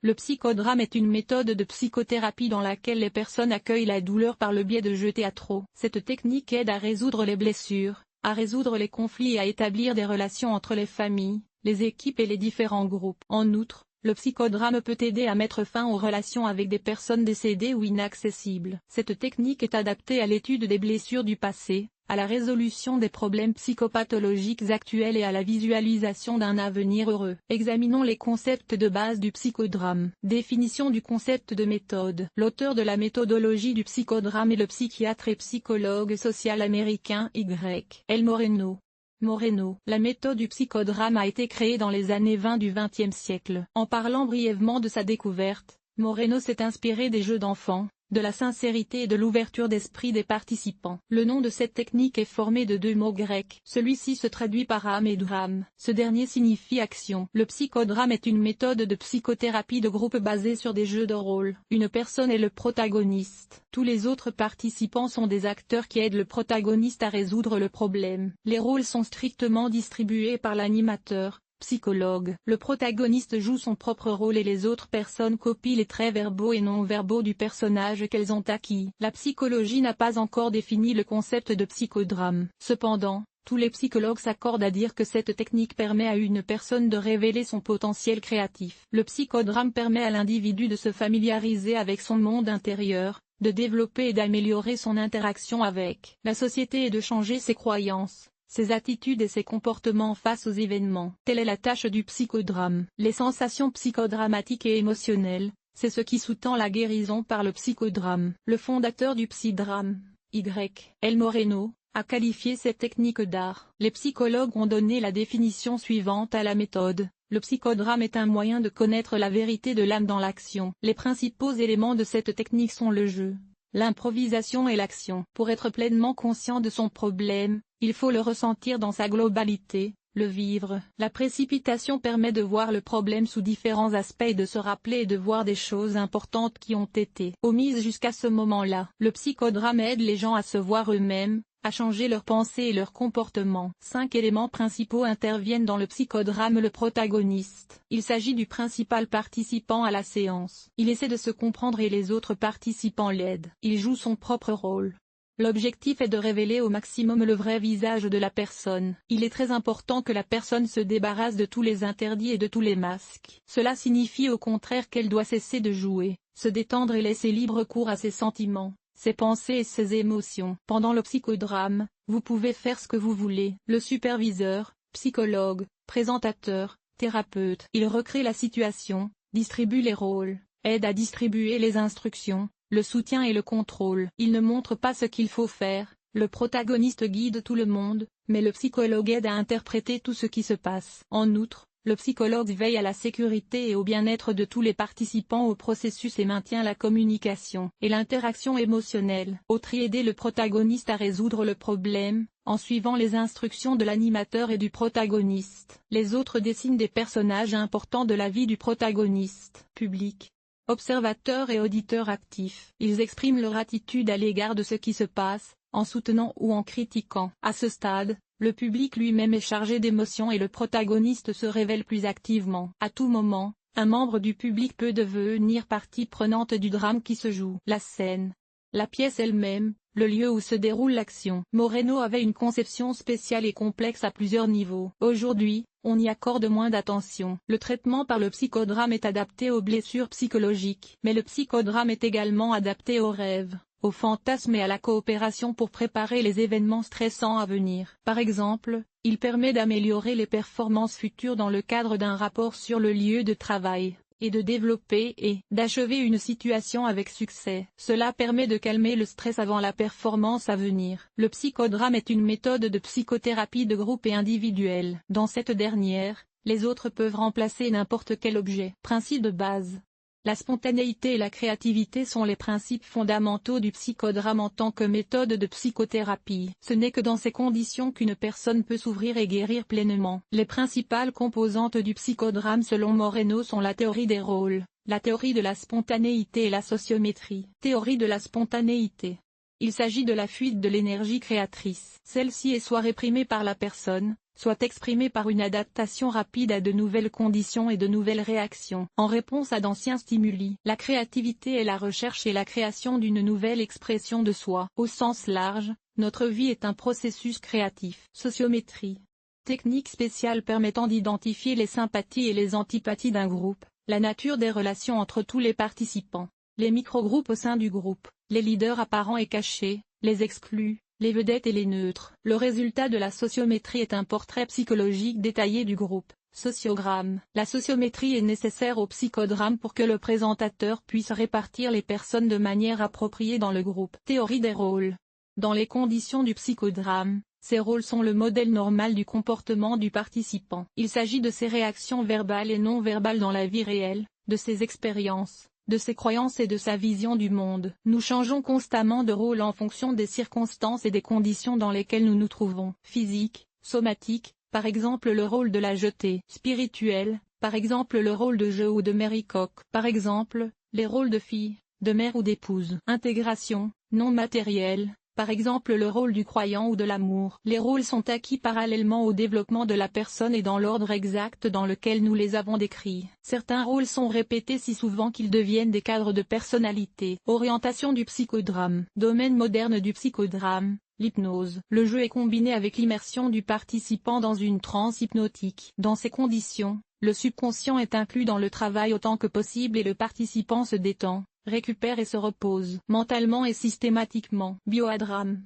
Le psychodrame est une méthode de psychothérapie dans laquelle les personnes accueillent la douleur par le biais de jeux théâtraux. Cette technique aide à résoudre les blessures, à résoudre les conflits et à établir des relations entre les familles, les équipes et les différents groupes. En outre, le psychodrame peut aider à mettre fin aux relations avec des personnes décédées ou inaccessibles. Cette technique est adaptée à l'étude des blessures du passé, à la résolution des problèmes psychopathologiques actuels et à la visualisation d'un avenir heureux. Examinons les concepts de base du psychodrame. Définition du concept de méthode. L'auteur de la méthodologie du psychodrame est le psychiatre et psychologue social américain Y. Moreno. La méthode du psychodrame a été créée dans les années 20 du XXe siècle. En parlant brièvement de sa découverte, Moreno s'est inspiré des jeux d'enfants, de la sincérité et de l'ouverture d'esprit des participants. Le nom de cette technique est formé de deux mots grecs. Celui-ci se traduit par âme et drame. Ce dernier signifie action. Le psychodrame est une méthode de psychothérapie de groupe basée sur des jeux de rôle. Une personne est le protagoniste. Tous les autres participants sont des acteurs qui aident le protagoniste à résoudre le problème. Les rôles sont strictement distribués par l'animateur, psychologue. Le protagoniste joue son propre rôle et les autres personnes copient les traits verbaux et non-verbaux du personnage qu'elles ont acquis. La psychologie n'a pas encore défini le concept de psychodrame. Cependant, tous les psychologues s'accordent à dire que cette technique permet à une personne de révéler son potentiel créatif. Le psychodrame permet à l'individu de se familiariser avec son monde intérieur, de développer et d'améliorer son interaction avec la société et de changer ses croyances, ses attitudes et ses comportements face aux événements. Telle est la tâche du psychodrame. Les sensations psychodramatiques et émotionnelles, c'est ce qui sous-tend la guérison par le psychodrame. Le fondateur du psydrame, Y. Moreno, a qualifié cette technique d'art. Les psychologues ont donné la définition suivante à la méthode. Le psychodrame est un moyen de connaître la vérité de l'âme dans l'action. Les principaux éléments de cette technique sont le jeu, l'improvisation et l'action. Pour être pleinement conscient de son problème, il faut le ressentir dans sa globalité, le vivre. La précipitation permet de voir le problème sous différents aspects et de se rappeler et de voir des choses importantes qui ont été omises jusqu'à ce moment-là. Le psychodrame aide les gens à se voir eux-mêmes, à changer leurs pensées et leurs comportements. 5 éléments principaux interviennent dans le psychodrame. Le protagoniste. Il s'agit du principal participant à la séance. Il essaie de se comprendre et les autres participants l'aident. Il joue son propre rôle. L'objectif est de révéler au maximum le vrai visage de la personne. Il est très important que la personne se débarrasse de tous les interdits et de tous les masques. Cela signifie au contraire qu'elle doit cesser de jouer, se détendre et laisser libre cours à ses sentiments, ses pensées et ses émotions. Pendant le psychodrame, vous pouvez faire ce que vous voulez. Le superviseur, psychologue, présentateur, thérapeute. Il recrée la situation, distribue les rôles, aide à distribuer les instructions, le soutien et le contrôle. Il ne montre pas ce qu'il faut faire, le protagoniste guide tout le monde, mais le psychologue aide à interpréter tout ce qui se passe. En outre, le psychologue veille à la sécurité et au bien-être de tous les participants au processus et maintient la communication et l'interaction émotionnelle. Autre aider le protagoniste à résoudre le problème, en suivant les instructions de l'animateur et du protagoniste. Les autres dessinent des personnages importants de la vie du protagoniste. Public, observateurs et auditeurs actifs. Ils expriment leur attitude à l'égard de ce qui se passe, en soutenant ou en critiquant. À ce stade, le public lui-même est chargé d'émotions et le protagoniste se révèle plus activement. À tout moment, un membre du public peut devenir partie prenante du drame qui se joue. La scène, la pièce elle-même, le lieu où se déroule l'action. Moreno avait une conception spéciale et complexe à plusieurs niveaux. Aujourd'hui, on y accorde moins d'attention. Le traitement par le psychodrame est adapté aux blessures psychologiques. Mais le psychodrame est également adapté aux rêves, aux fantasmes et à la coopération pour préparer les événements stressants à venir. Par exemple, il permet d'améliorer les performances futures dans le cadre d'un rapport sur le lieu de travail, et de développer et d'achever une situation avec succès. Cela permet de calmer le stress avant la performance à venir. Le psychodrame est une méthode de psychothérapie de groupe et individuelle. Dans cette dernière, les autres peuvent remplacer n'importe quel objet. Principe de base. La spontanéité et la créativité sont les principes fondamentaux du psychodrame en tant que méthode de psychothérapie. Ce n'est que dans ces conditions qu'une personne peut s'ouvrir et guérir pleinement. Les principales composantes du psychodrame selon Moreno sont la théorie des rôles, la théorie de la spontanéité et la sociométrie. Théorie de la spontanéité. Il s'agit de la fuite de l'énergie créatrice. Celle-ci est soit réprimée par la personne, soit exprimé par une adaptation rapide à de nouvelles conditions et de nouvelles réactions, en réponse à d'anciens stimuli. La créativité est la recherche et la création d'une nouvelle expression de soi. Au sens large, notre vie est un processus créatif. Sociométrie. Technique spéciale permettant d'identifier les sympathies et les antipathies d'un groupe, la nature des relations entre tous les participants, les microgroupes au sein du groupe, les leaders apparents et cachés, les exclus, les vedettes et les neutres. Le résultat de la sociométrie est un portrait psychologique détaillé du groupe. Sociogramme. La sociométrie est nécessaire au psychodrame pour que le présentateur puisse répartir les personnes de manière appropriée dans le groupe. Théorie des rôles. Dans les conditions du psychodrame, ces rôles sont le modèle normal du comportement du participant. Il s'agit de ses réactions verbales et non verbales dans la vie réelle, de ses expériences, de ses croyances et de sa vision du monde. Nous changeons constamment de rôle en fonction des circonstances et des conditions dans lesquelles nous nous trouvons. Physique, somatique, par exemple le rôle de la jetée. Spirituel, par exemple le rôle de jeu ou de méricoque. Par exemple, les rôles de fille, de mère ou d'épouse. Intégration, non matérielle. Par exemple le rôle du croyant ou de l'amour. Les rôles sont acquis parallèlement au développement de la personne et dans l'ordre exact dans lequel nous les avons décrits. Certains rôles sont répétés si souvent qu'ils deviennent des cadres de personnalité. Orientation du psychodrame. Domaine moderne du psychodrame, l'hypnose. Le jeu est combiné avec l'immersion du participant dans une transe hypnotique. Dans ces conditions, le subconscient est inclus dans le travail autant que possible et le participant se détend, récupère et se repose, mentalement et systématiquement. Biodrame.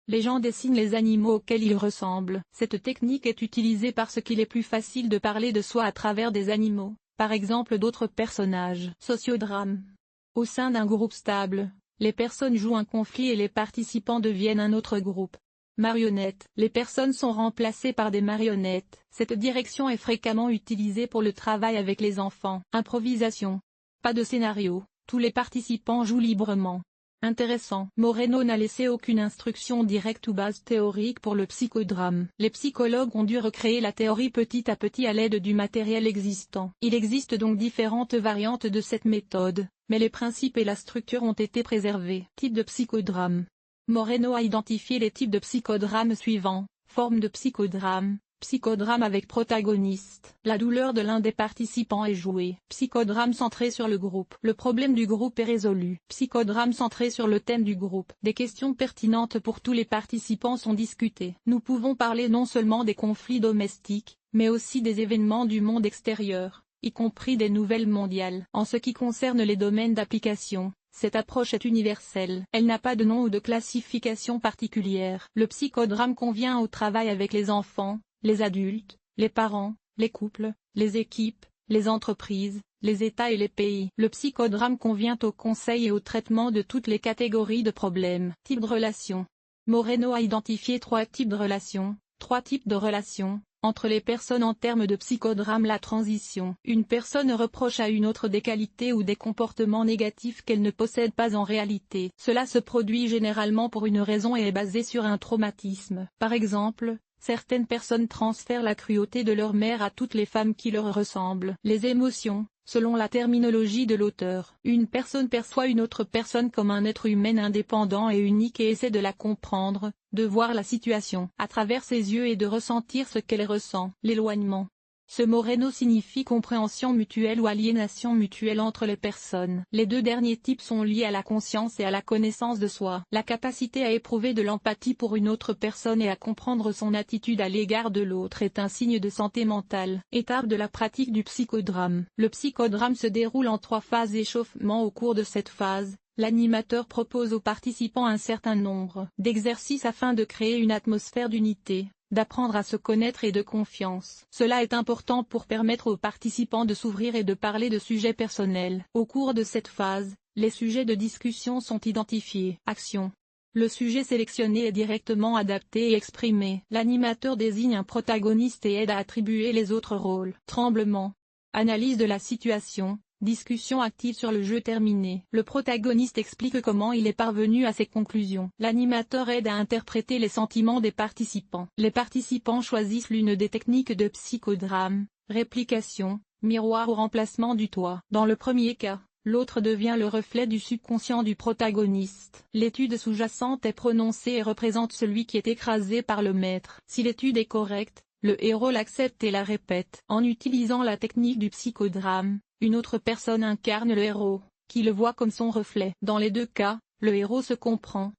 Les gens dessinent les animaux auxquels ils ressemblent. Cette technique est utilisée parce qu'il est plus facile de parler de soi à travers des animaux, par exemple d'autres personnages. Sociodrame. Au sein d'un groupe stable, les personnes jouent un conflit et les participants deviennent un autre groupe. Marionnettes. Les personnes sont remplacées par des marionnettes. Cette direction est fréquemment utilisée pour le travail avec les enfants. Improvisation. Pas de scénario. Tous les participants jouent librement. Intéressant. Moreno n'a laissé aucune instruction directe ou base théorique pour le psychodrame. Les psychologues ont dû recréer la théorie petit à petit à l'aide du matériel existant. Il existe donc différentes variantes de cette méthode, mais les principes et la structure ont été préservés. Type de psychodrame. Moreno a identifié les types de psychodrame suivants. Forme de psychodrame. Psychodrame avec protagoniste. La douleur de l'un des participants est jouée. Psychodrame centré sur le groupe. Le problème du groupe est résolu. Psychodrame centré sur le thème du groupe. Des questions pertinentes pour tous les participants sont discutées. Nous pouvons parler non seulement des conflits domestiques, mais aussi des événements du monde extérieur, y compris des nouvelles mondiales. En ce qui concerne les domaines d'application, cette approche est universelle. Elle n'a pas de nom ou de classification particulière. Le psychodrame convient au travail avec les enfants, les adultes, les parents, les couples, les équipes, les entreprises, les États et les pays. Le psychodrame convient au conseil et au traitement de toutes les catégories de problèmes. Type de relation. Moreno a identifié 3 types de relations. 3 types de relations entre les personnes en termes de psychodrame. La transition. Une personne reproche à une autre des qualités ou des comportements négatifs qu'elle ne possède pas en réalité. Cela se produit généralement pour une raison et est basé sur un traumatisme. Par exemple, certaines personnes transfèrent la cruauté de leur mère à toutes les femmes qui leur ressemblent. Les émotions. Selon la terminologie de l'auteur, une personne perçoit une autre personne comme un être humain indépendant et unique et essaie de la comprendre, de voir la situation à travers ses yeux et de ressentir ce qu'elle ressent. L'éloignement. Ce Moreno signifie compréhension mutuelle ou aliénation mutuelle entre les personnes. Les 2 derniers types sont liés à la conscience et à la connaissance de soi. La capacité à éprouver de l'empathie pour une autre personne et à comprendre son attitude à l'égard de l'autre est un signe de santé mentale. Étape de la pratique du psychodrame. Le psychodrame se déroule en 3 phases d'échauffement. Au cours de cette phase, l'animateur propose aux participants un certain nombre d'exercices afin de créer une atmosphère d'unité, d'apprendre à se connaître et de confiance. Cela est important pour permettre aux participants de s'ouvrir et de parler de sujets personnels. Au cours de cette phase, les sujets de discussion sont identifiés. Action. Le sujet sélectionné est directement adapté et exprimé. L'animateur désigne un protagoniste et aide à attribuer les autres rôles. Tremblement. Analyse de la situation. Discussion active sur le jeu terminé. Le protagoniste explique comment il est parvenu à ses conclusions. L'animateur aide à interpréter les sentiments des participants. Les participants choisissent l'une des techniques de psychodrame, réplication, miroir ou remplacement du toi. Dans le premier cas, l'autre devient le reflet du subconscient du protagoniste. L'étude sous-jacente est prononcée et représente celui qui est écrasé par le maître. Si l'étude est correcte, le héros l'accepte et la répète. En utilisant la technique du psychodrame, une autre personne incarne le héros, qui le voit comme son reflet. Dans les deux cas, le héros se comprend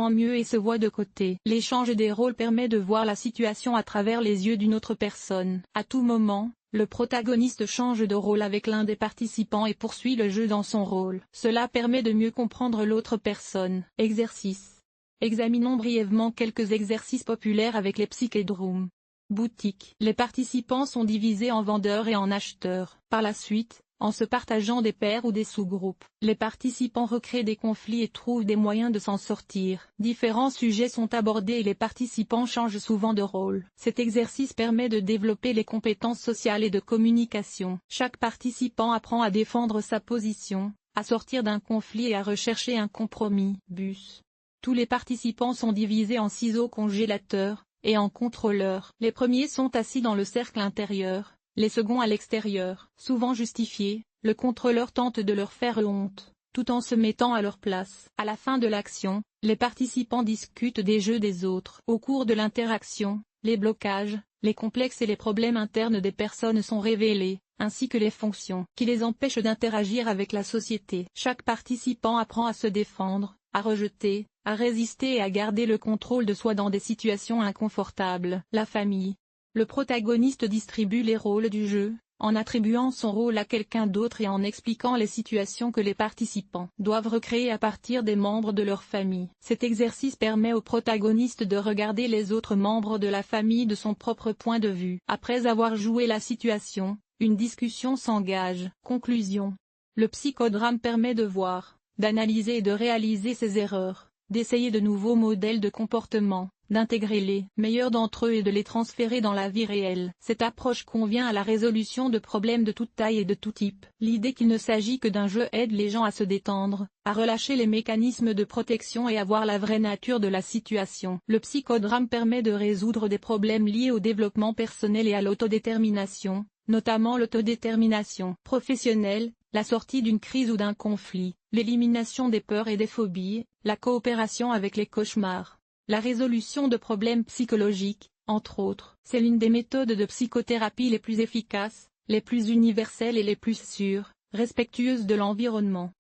mieux et se voit de côté. L'échange des rôles permet de voir la situation à travers les yeux d'une autre personne. À tout moment, le protagoniste change de rôle avec l'un des participants et poursuit le jeu dans son rôle. Cela permet de mieux comprendre l'autre personne. Exercice. Examinons brièvement quelques exercices populaires avec les psychédromes. Boutique. Les participants sont divisés en vendeurs et en acheteurs. Par la suite, en se partageant des paires ou des sous-groupes, les participants recréent des conflits et trouvent des moyens de s'en sortir. Différents sujets sont abordés et les participants changent souvent de rôle. Cet exercice permet de développer les compétences sociales et de communication. Chaque participant apprend à défendre sa position, à sortir d'un conflit et à rechercher un compromis. Bus. Tous les participants sont divisés en ciseaux congélateurs et en contrôleurs. Les premiers sont assis dans le cercle intérieur, les seconds à l'extérieur. Souvent justifiés, le contrôleur tente de leur faire honte, tout en se mettant à leur place. À la fin de l'action, les participants discutent des jeux des autres. Au cours de l'interaction, les blocages, les complexes et les problèmes internes des personnes sont révélés, ainsi que les fonctions qui les empêchent d'interagir avec la société. Chaque participant apprend à se défendre, à rejeter, à résister et à garder le contrôle de soi dans des situations inconfortables. La famille. Le protagoniste distribue les rôles du jeu, en attribuant son rôle à quelqu'un d'autre et en expliquant les situations que les participants doivent recréer à partir des membres de leur famille. Cet exercice permet au protagoniste de regarder les autres membres de la famille de son propre point de vue. Après avoir joué la situation, une discussion s'engage. Conclusion. Le psychodrame permet de voir, d'analyser et de réaliser ses erreurs, d'essayer de nouveaux modèles de comportement, d'intégrer les meilleurs d'entre eux et de les transférer dans la vie réelle. Cette approche convient à la résolution de problèmes de toute taille et de tout type. L'idée qu'il ne s'agit que d'un jeu aide les gens à se détendre, à relâcher les mécanismes de protection et à voir la vraie nature de la situation. Le psychodrame permet de résoudre des problèmes liés au développement personnel et à l'autodétermination, notamment l'autodétermination professionnelle, la sortie d'une crise ou d'un conflit, l'élimination des peurs et des phobies, la coopération avec les cauchemars, la résolution de problèmes psychologiques, entre autres. C'est l'une des méthodes de psychothérapie les plus efficaces, les plus universelles et les plus sûres, respectueuses de l'environnement.